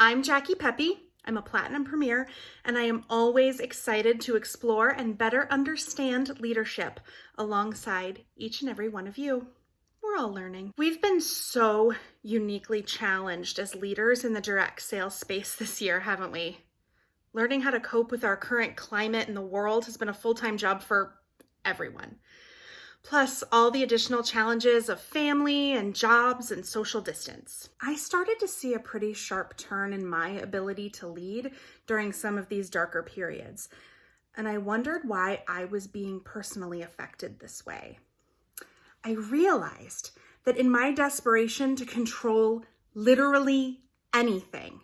I'm Jackie Pepe. I'm a Platinum Premier, and I am always excited to explore and better understand leadership alongside each and every one of you. We're all learning. We've been so uniquely challenged as leaders in the direct sales space this year, haven't we? Learning how to cope with our current climate in the world has been a full-time job for everyone. Plus all the additional challenges of family and jobs and social distance. I started to see a pretty sharp turn in my ability to lead during some of these darker periods, and I wondered why I was being personally affected this way. I realized that in my desperation to control literally anything,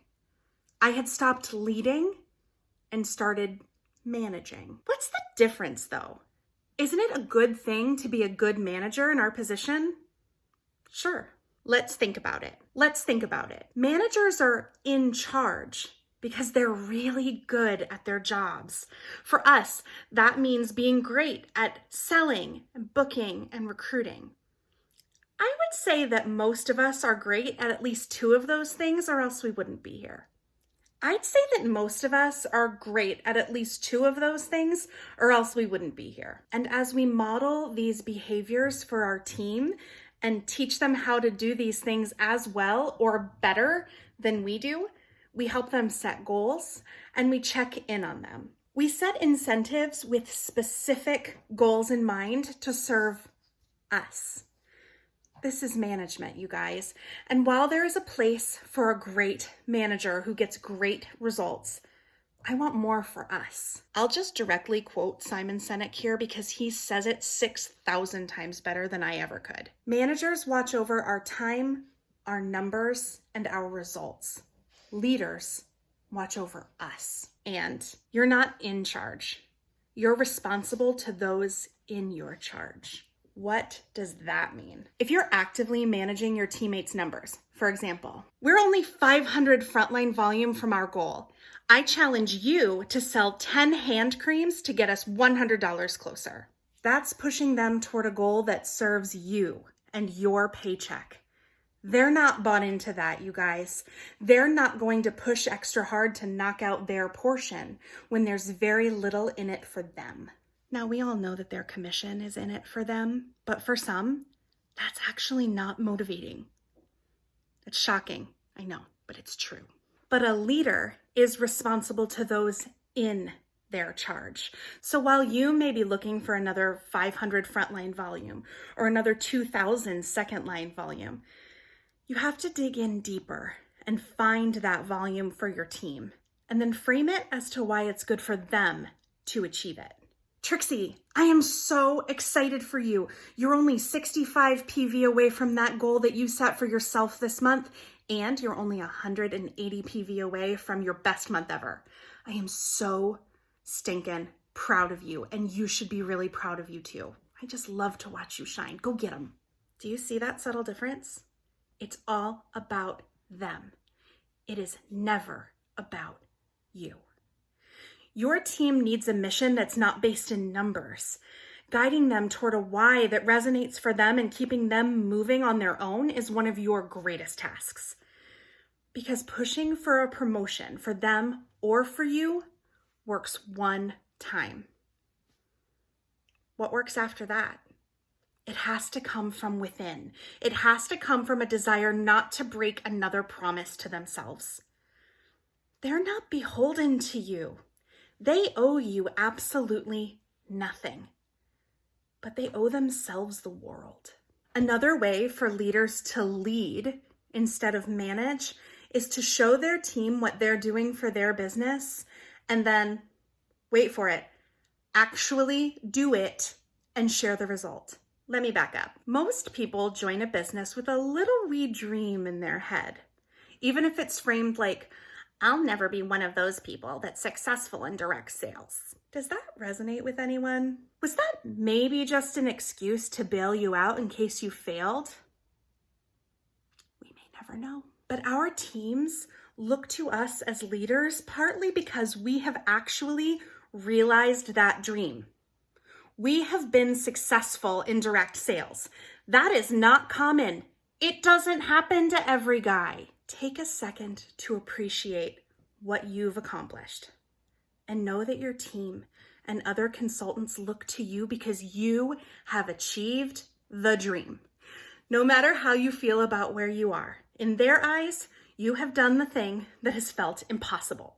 I had stopped leading and started managing. What's the difference though? Isn't it a good thing to be a good manager in our position? Sure. Let's think about it. Managers are in charge because they're really good at their jobs. For us, that means being great at selling and booking and recruiting. I would say that most of us are great at least two of those things, or else we wouldn't be here. I'd say that most of us are great at least two of those things, or else we wouldn't be here. And as we model these behaviors for our team and teach them how to do these things as well or better than we do, we help them set goals and we check in on them. We set incentives with specific goals in mind to serve us. This is management, you guys. And while there is a place for a great manager who gets great results, I want more for us. I'll just directly quote Simon Sinek here because he says it 6,000 times better than I ever could. Managers watch over our time, our numbers, and our results. Leaders watch over us. And you're not in charge. You're responsible to those in your charge. What does that mean? If you're actively managing your teammates' numbers, for example, we're only 500 frontline volume from our goal. I challenge you to sell 10 hand creams to get us $100 closer. That's pushing them toward a goal that serves you and your paycheck. They're not bought into that, you guys. They're not going to push extra hard to knock out their portion when there's very little in it for them. Now, we all know that their commission is in it for them, but for some, that's actually not motivating. It's shocking, I know, but it's true. But a leader is responsible to those in their charge. So while you may be looking for another 500 frontline volume or another 2,000 second line volume, you have to dig in deeper and find that volume for your team, and then frame it as to why it's good for them to achieve it. Trixie, I am so excited for you. You're only 65 PV away from that goal that you set for yourself this month, and you're only 180 PV away from your best month ever. I am so stinking proud of you, and you should be really proud of you too. I just love to watch you shine. Go get them. Do you see that subtle difference? It's all about them. It is never about you. Your team needs a mission that's not based in numbers. Guiding them toward a why that resonates for them and keeping them moving on their own is one of your greatest tasks. Because pushing for a promotion for them or for you works one time. What works after that? It has to come from within. It has to come from a desire not to break another promise to themselves. They're not beholden to you. They owe you absolutely nothing, but they owe themselves the world. Another way for leaders to lead instead of manage is to show their team what they're doing for their business and then, wait for it, actually do it and share the result. Let me back up. Most people join a business with a little wee dream in their head, even if it's framed like, I'll never be one of those people that's successful in direct sales. Does that resonate with anyone? Was that maybe just an excuse to bail you out in case you failed? We may never know. But our teams look to us as leaders partly because we have actually realized that dream. We have been successful in direct sales. That is not common. It doesn't happen to every guy. Take a second to appreciate what you've accomplished and know that your team and other consultants look to you because you have achieved the dream. No matter how you feel about where you are, in their eyes, you have done the thing that has felt impossible.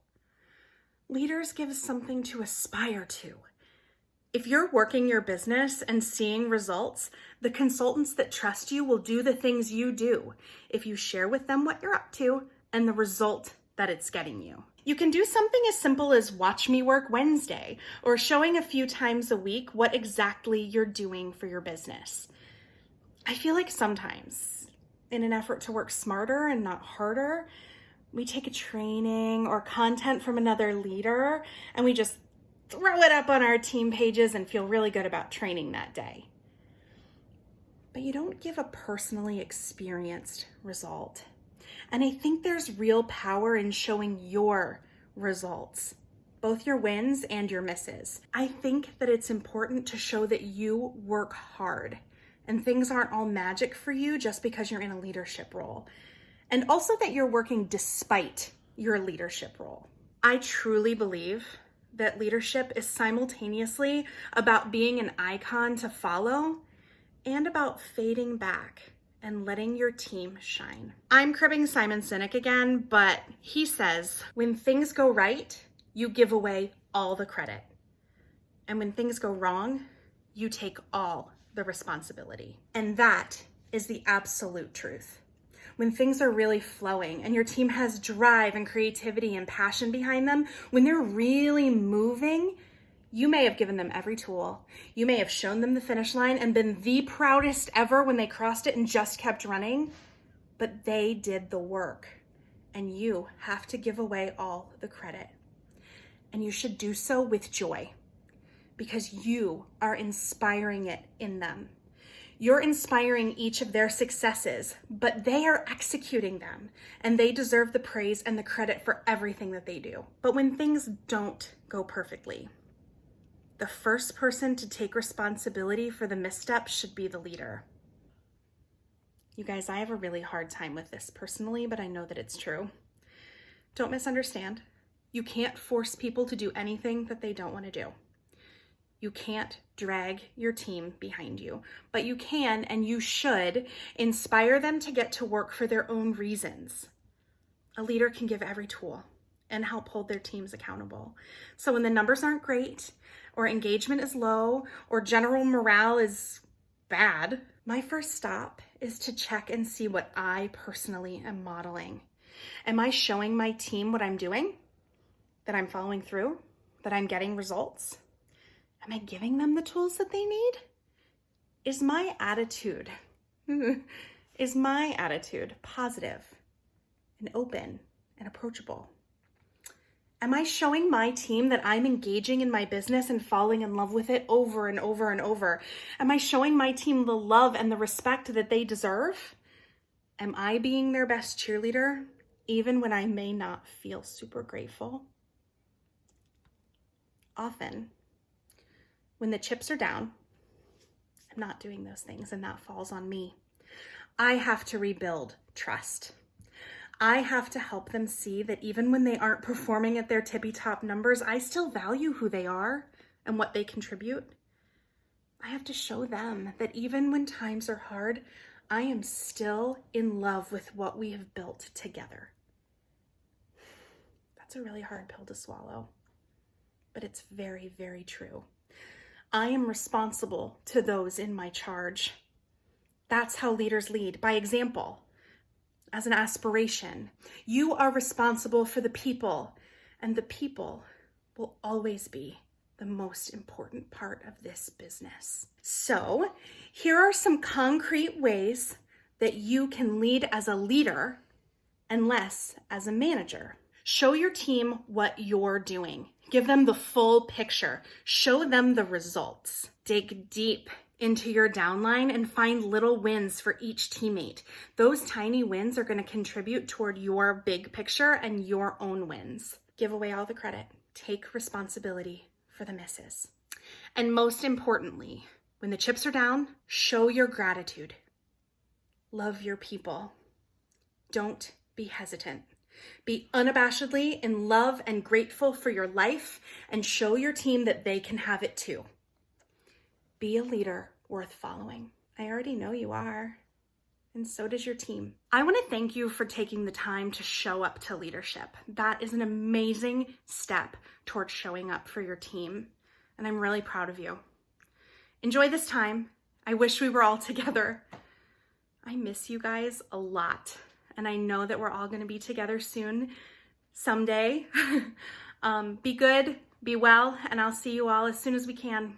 Leaders give us something to aspire to. If you're working your business and seeing results, the consultants that trust you will do the things you do if you share with them what you're up to and the result that it's getting you. You can do something as simple as Watch Me Work Wednesday or showing a few times a week what exactly you're doing for your business. I feel like sometimes, in an effort to work smarter and not harder, we take a training or content from another leader and we just throw it up on our team pages and feel really good about training that day. But you don't give a personally experienced result. And I think there's real power in showing your results, both your wins and your misses. I think that it's important to show that you work hard and things aren't all magic for you just because you're in a leadership role. And also that you're working despite your leadership role. I truly believe that leadership is simultaneously about being an icon to follow and about fading back and letting your team shine. I'm cribbing Simon Sinek again, but he says, when things go right, you give away all the credit. And when things go wrong, you take all the responsibility. And that is the absolute truth. When things are really flowing and your team has drive and creativity and passion behind them, when they're really moving, you may have given them every tool. You may have shown them the finish line and been the proudest ever when they crossed it and just kept running, but they did the work and you have to give away all the credit. And you should do so with joy because you are inspiring it in them. You're inspiring each of their successes, but they are executing them and they deserve the praise and the credit for everything that they do. But when things don't go perfectly, the first person to take responsibility for the misstep should be the leader. You guys, I have a really hard time with this personally, but I know that it's true. Don't misunderstand. You can't force people to do anything that they don't want to do. You can't drag your team behind you, but you can and you should inspire them to get to work for their own reasons. A leader can give every tool and help hold their teams accountable. So when the numbers aren't great, or engagement is low, or general morale is bad, my first stop is to check and see what I personally am modeling. Am I showing my team what I'm doing? That I'm following through? That I'm getting results? Am I giving them the tools that they need? Is my attitude positive and open and approachable? Am I showing my team that I'm engaging in my business and falling in love with it over and over and over? Am I showing my team the love and the respect that they deserve? Am I being their best cheerleader, even when I may not feel super grateful? Often, when the chips are down, I'm not doing those things, and that falls on me. I have to rebuild trust. I have to help them see that even when they aren't performing at their tippy-top numbers, I still value who they are and what they contribute. I have to show them that even when times are hard, I am still in love with what we have built together. That's a really hard pill to swallow, but it's very, very true. I am responsible to those in my charge. That's how leaders lead, by example. As an aspiration, you are responsible for the people, and the people will always be the most important part of this business. So, here are some concrete ways that you can lead as a leader and less as a manager. Show your team what you're doing. Give them the full picture. Show them the results. Dig deep into your downline and find little wins for each teammate. Those tiny wins are going to contribute toward your big picture and your own wins. Give away all the credit. Take responsibility for the misses. And most importantly, when the chips are down, show your gratitude. Love your people. Don't be hesitant. Be unabashedly in love and grateful for your life and show your team that they can have it too. Be a leader worth following. I already know you are, and so does your team. I want to thank you for taking the time to show up to leadership. That is an amazing step towards showing up for your team, and I'm really proud of you. Enjoy this time. I wish we were all together. I miss you guys a lot, and I know that we're all going to be together soon, someday. Be good, be well, and I'll see you all as soon as we can.